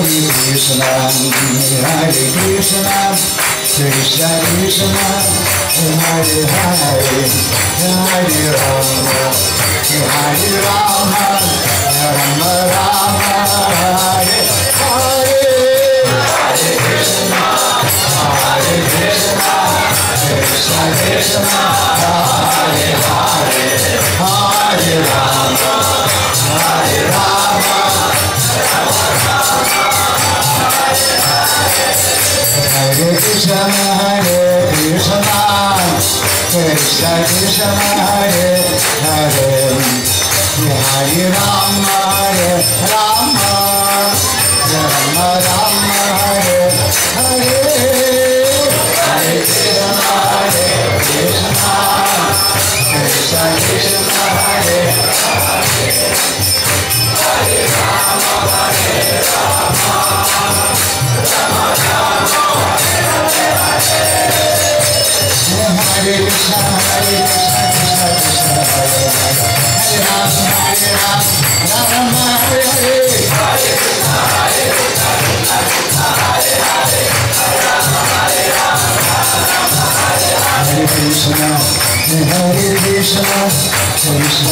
Krishna, Hare Krishna, Krishna Krishna, Hare Hare, Hare Rama, Hare Rama, Rama Rama, Hare Hare. Hare Krishna, Hare Krishna, Krishna Krishna, Hare Hare, Hare Rama, Hare Rama, Hare Krishna, Hare Krishna, Krishna Krishna, Hare Hare, Hare Rama, Hare Rama, Rama Rama, Hare Hare. Hare Krishna, Hare Krishna, Krishna Krishna, Hare Hare, Hare Rama, Hare Rama, Rama Rama, Hare Hare. Hare Krishna, Hare Krishna, Krishna Krishna, Hare Hare, Hare Rama, Rama Hare Hare. Hare Krishna, Hare Krishna, Krishna Krishna, Hare Hare, Hare Rama, Rama Hare Hare. Hare Krishna, Hare Krishna, Krishna